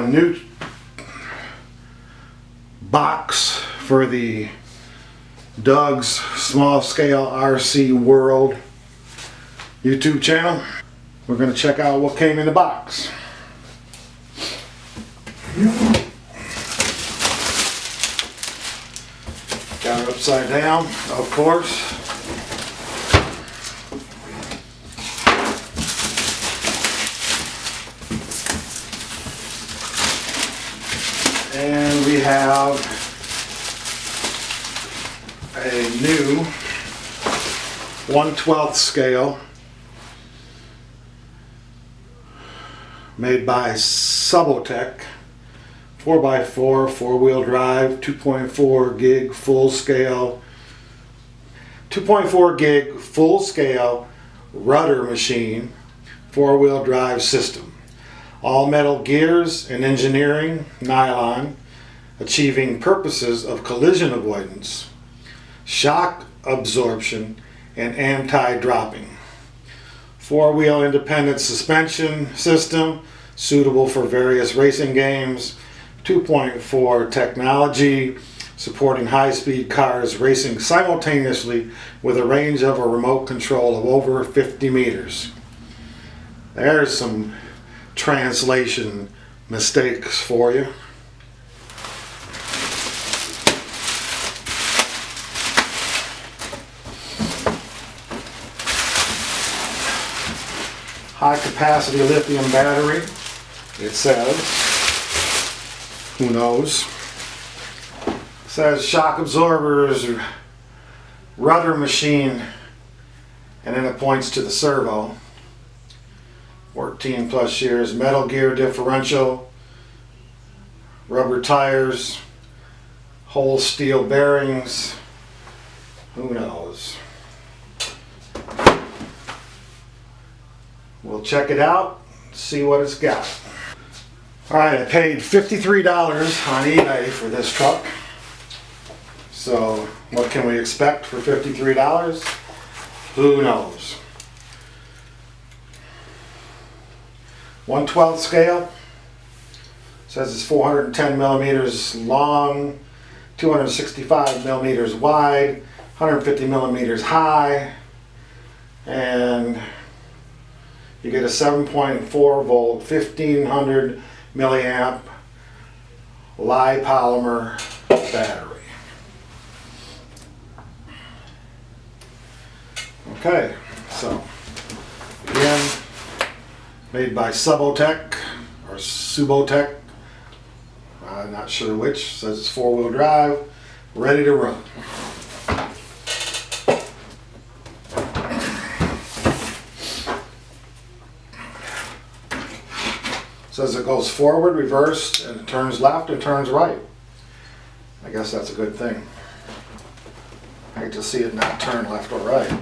new box for the Doug's Small Scale RC World YouTube channel. We're going to check out what came in the box. Got it upside down, of course. And we have a new 1/12 scale made by Subotech, 4x4, 4-wheel drive, 2.4 gig full scale, 2.4 gig full scale rudder machine, 4-wheel drive system. All metal gears and engineering, nylon, achieving purposes of collision avoidance, shock absorption, and anti-dropping. 4-wheel independent suspension system, suitable for various racing games. 2.4 technology, supporting high-speed cars racing simultaneously with a range of a remote control of over 50 meters. There's some translation mistakes for you. High capacity lithium battery, it says. Who knows? It says shock absorbers, rudder machine, and then it points to the servo. 14 plus years, metal gear differential, rubber tires, whole steel bearings. Who knows? We'll check it out, see what it's got. Alright, I paid $53 on eBay for this truck. So, what can we expect for $53? Who knows? 1/12 scale. Says it's 410 millimeters long, 265 millimeters wide, 150 millimeters high, and you get a 7.4 volt, 1500 milliamp lye polymer battery. Okay, so again, made by Subotech or Subotech, I'm not sure which. Says it's 4-wheel drive, ready to run. Says it goes forward, reverse, and it turns left and turns right. I guess that's a good thing. I hate to see it not turn left or right.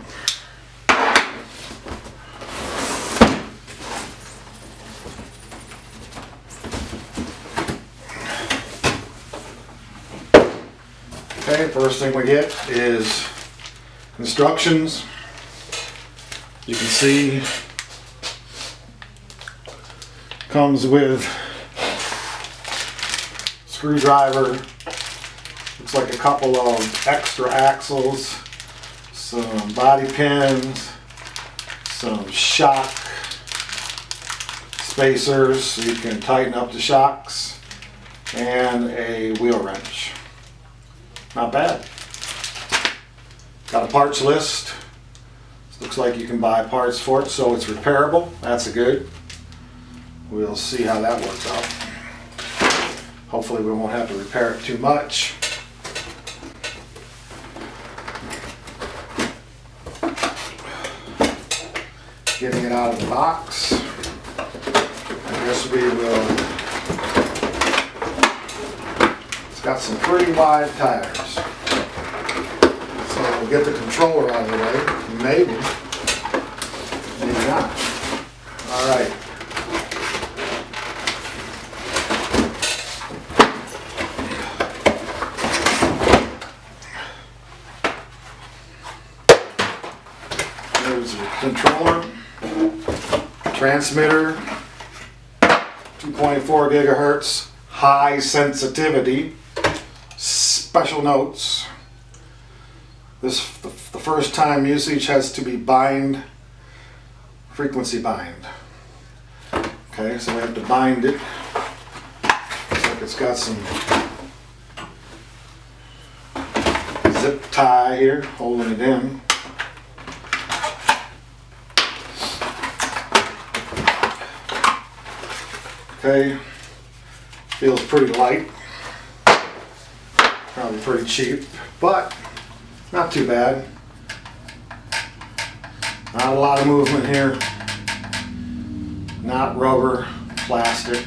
Okay, first thing we get is instructions. You can see comes with screwdriver, looks like a couple of extra axles, some body pins, some shock spacers so you can tighten up the shocks, and a wheel wrench. Not bad. Got a parts list. Looks like you can buy parts for it, so it's repairable. That's a good. We'll see how that works out. Hopefully we won't have to repair it too much. Getting it out of the box. I guess we will. It's got some pretty wide tires. So we'll get the controller out of the way. Maybe. Maybe not. Alright. There's the controller, transmitter, 2.4 2.4 gigahertz, high sensitivity, special notes. The first time usage has to be frequency bind. Okay, so we have to bind it. Looks like it's got some zip tie here holding it in. Okay, feels pretty light, probably pretty cheap, but not too bad. Not a lot of movement here, not rubber, plastic.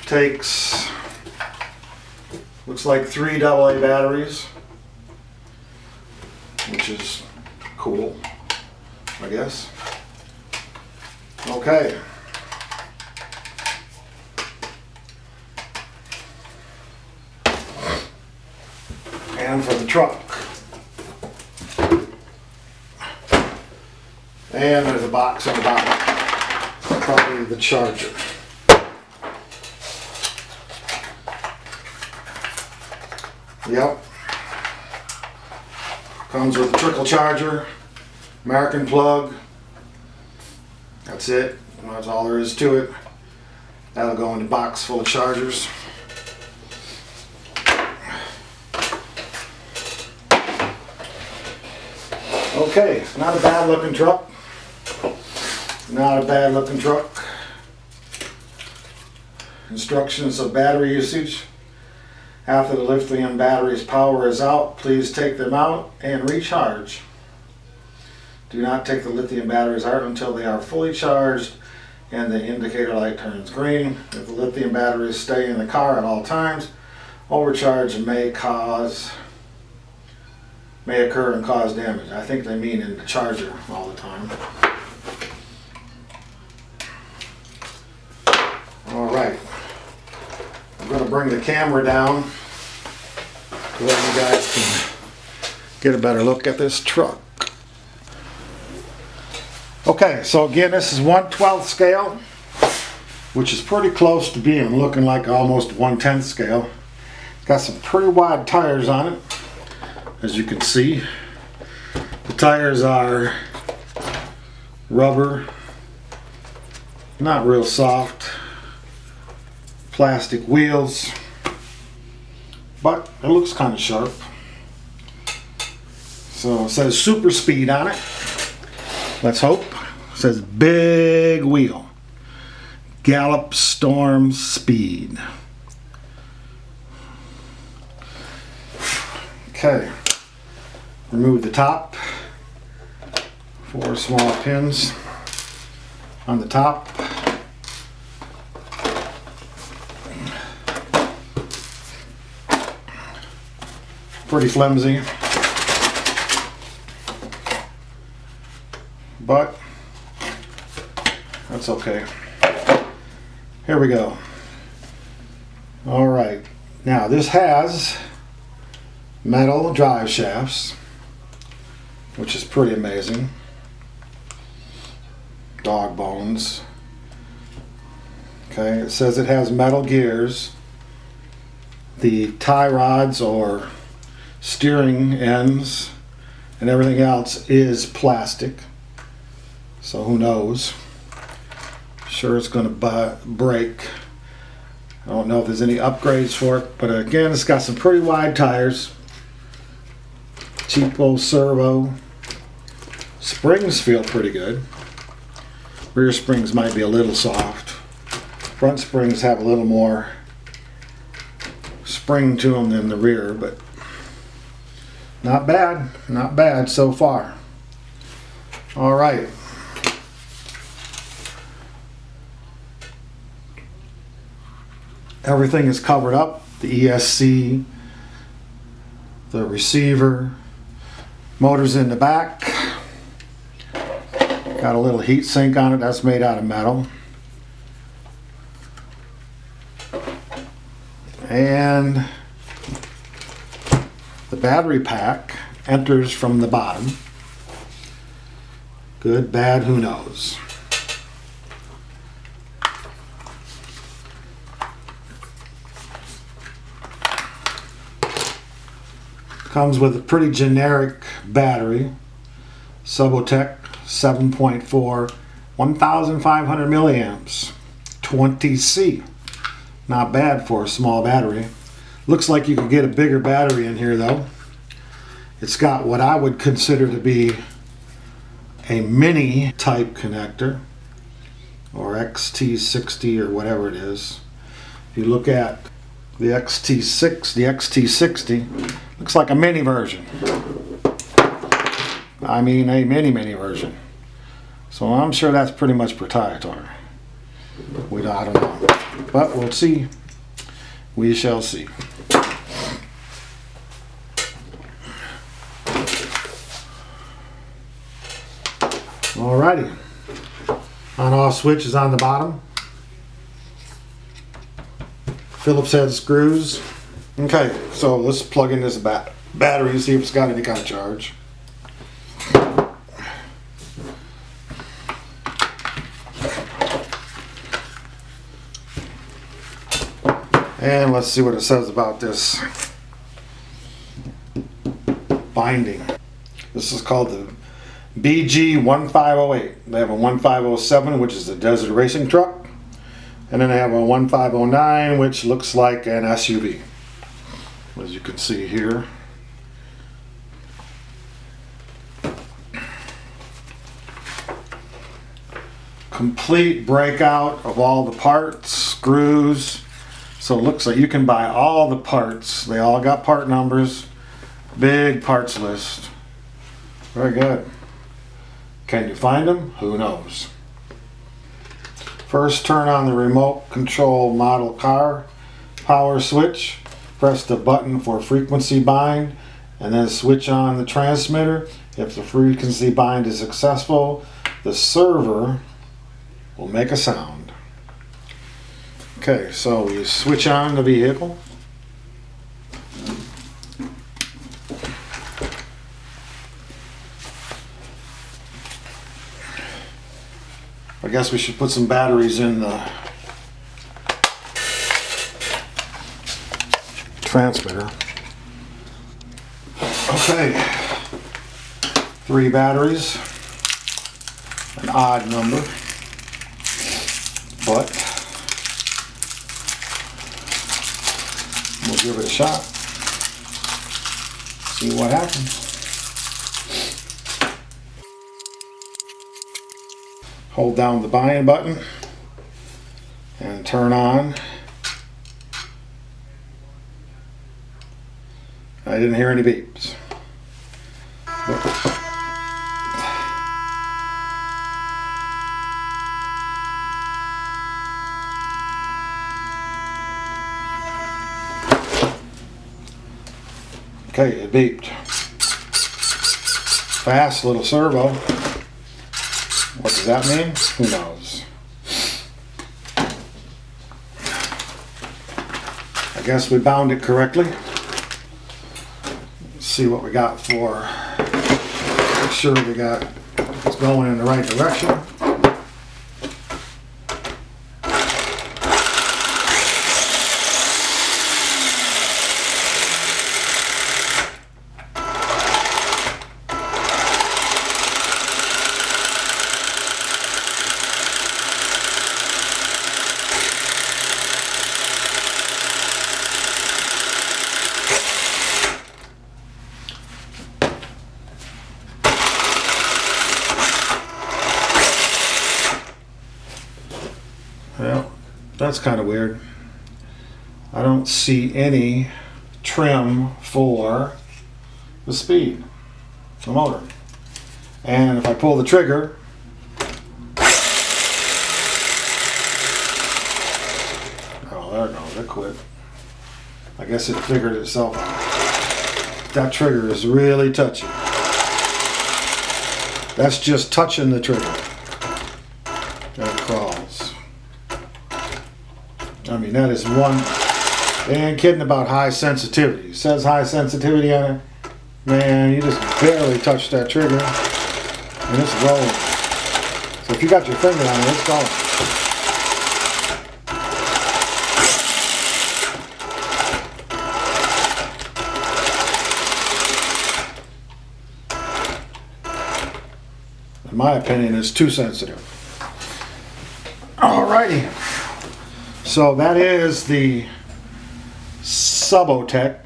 Takes, looks like 3 AA batteries, which is cool, I guess. Okay. And for the truck. And there's a box on the bottom. Probably the charger. Yep. Comes with a trickle charger, American plug. That's it. That's all there is to it. That'll go in the box full of chargers. Okay, not a bad looking truck. Not a bad looking truck. Instructions of battery usage. After the lithium battery's power is out, please take them out and recharge. Do not take the lithium batteries out until they are fully charged and the indicator light turns green. If the lithium batteries stay in the car at all times, overcharge may occur and cause damage. I think they mean in the charger all the time. All right. I'm going to bring the camera down so that you guys can get a better look at this truck. Okay, so again, this is 1/12 scale, which is pretty close to being looking like almost 1/10 scale. It's got some pretty wide tires on it, as you can see. The tires are rubber, not real soft, plastic wheels, but it looks kind of sharp. So it says super speed on it. Let's hope. It says big wheel. Gallop storm speed. Okay. Remove the top. 4 small pins on the top. Pretty flimsy, but that's okay. Here we go. All right, now this has metal drive shafts, which is pretty amazing. Dog bones. Okay, it says it has metal gears. The tie rods or steering ends and everything else is plastic, so who knows. Sure, it's going to break. I don't know if there's any upgrades for it, but again, it's got some pretty wide tires. Cheapo servo. Springs feel pretty good. Rear springs might be a little soft. Front springs have a little more spring to them than the rear, but not bad so far. All right. Everything is covered up. The ESC, the receiver, motors in the back. Got a little heat sink on it. That's made out of metal. And the battery pack enters from the bottom. Good, bad, who knows? Comes with a pretty generic battery. Subotech 7.4, 1,500 milliamps, 20C. Not bad for a small battery. Looks like you could get a bigger battery in here though. It's got what I would consider to be a mini type connector, or XT60 or whatever it is. If you look at the XT60 looks like a mini version. I mean a mini version. So I'm sure that's pretty much proprietary. I don't know. But we'll see. We shall see. Alrighty. On-off switch is on the bottom. Phillips head screws. Okay, so let's plug in this battery and see if it's got any kind of charge. And let's see what it says about this binding. This is called the BG1508. They have a 1507, which is a desert racing truck. And then they have a 1509, which looks like an SUV. As you can see here. Complete breakout of all the parts, screws. So it looks like you can buy all the parts. They all got part numbers. Big parts list. Very good. Can you find them? Who knows? First, turn on the remote control model car power switch. Press the button for frequency bind and then switch on the transmitter. If the frequency bind is successful, the server will make a sound. Okay, so we switch on the vehicle. I guess we should put some batteries in the transmitter. Okay, 3 batteries, an odd number, but we'll give it a shot, see what happens. Hold down the bind button and turn on. I didn't hear any beeps. Okay, it beeped. Fast little servo. What does that mean? Who knows? I guess we bound it correctly. Let's see what we got for. Make sure we got it's going in the right direction. Well, that's kind of weird. I don't see any trim for the speed, the motor. And if I pull the trigger, oh, there it goes, it quit. I guess it figured itself out. That trigger is really touchy. That's just touching the trigger. And it crawls. I mean, that is one. They ain't kidding about high sensitivity. It says high sensitivity on it. Man, you just barely touch that trigger and it's rolling. So if you got your finger on it, it's going. In my opinion, it's too sensitive. Alrighty. So that is the Subotech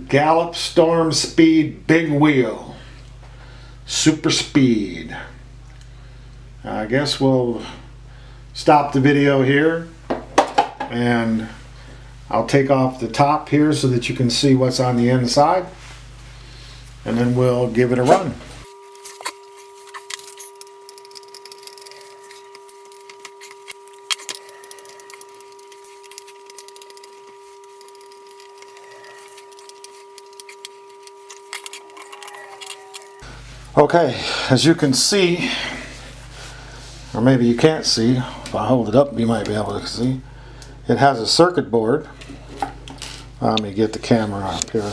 Gallop Storm Speed Big Wheel Super Speed. I guess we'll stop the video here, and I'll take off the top here so that you can see what's on the inside, and then we'll give it a run. Okay, as you can see, or maybe you can't see, if I hold it up you might be able to see, it has a circuit board. Let me get the camera up here.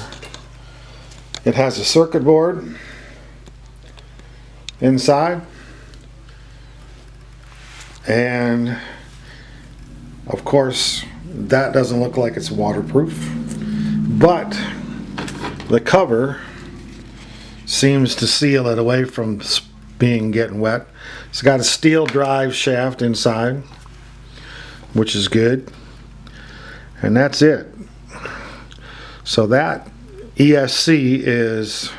It has a circuit board inside, and of course that doesn't look like it's waterproof, but the cover seems to seal it away from getting wet. It's got a steel drive shaft inside, which is good, and that's it. So that ESC is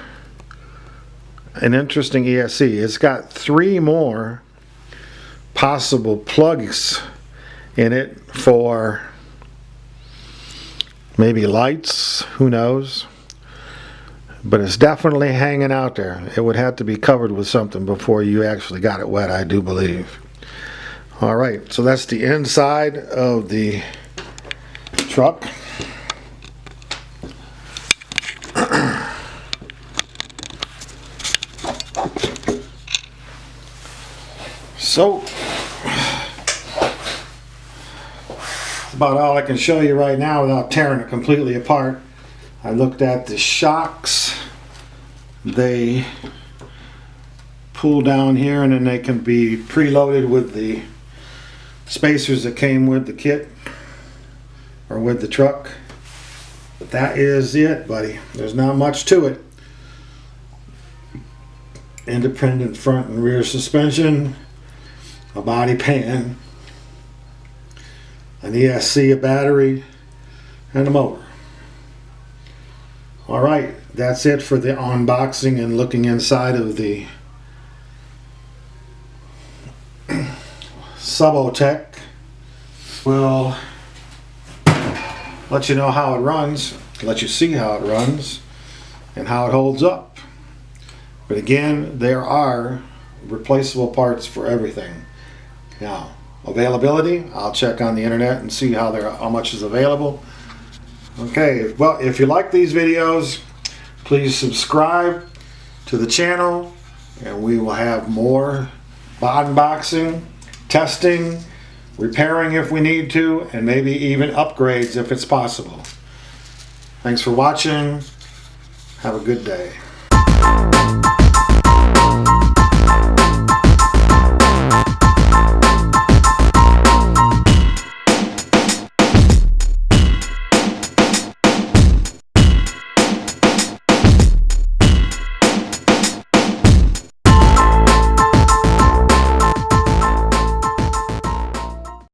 an interesting ESC. It's got 3 more possible plugs in it for maybe lights, who knows. But it's definitely hanging out there. It would have to be covered with something before you actually got it wet, I do believe. Alright, so that's the inside of the truck. So, that's about all I can show you right now without tearing it completely apart. I looked at the shocks. They pull down here, and then they can be preloaded with the spacers that came with the kit or with the truck. But that is it, buddy. There's not much to it. Independent front and rear suspension, a body pan, an ESC, a battery, and a motor. Alright, that's it for the unboxing and looking inside of the Subotech. We'll let you know how it runs, let you see how it runs, and how it holds up. But again, there are replaceable parts for everything. Now, availability, I'll check on the internet and see how much is available. Okay, well, if you like these videos, please subscribe to the channel, and we will have more unboxing, testing, repairing if we need to, and maybe even upgrades if it's possible. Thanks for watching. Have a good day.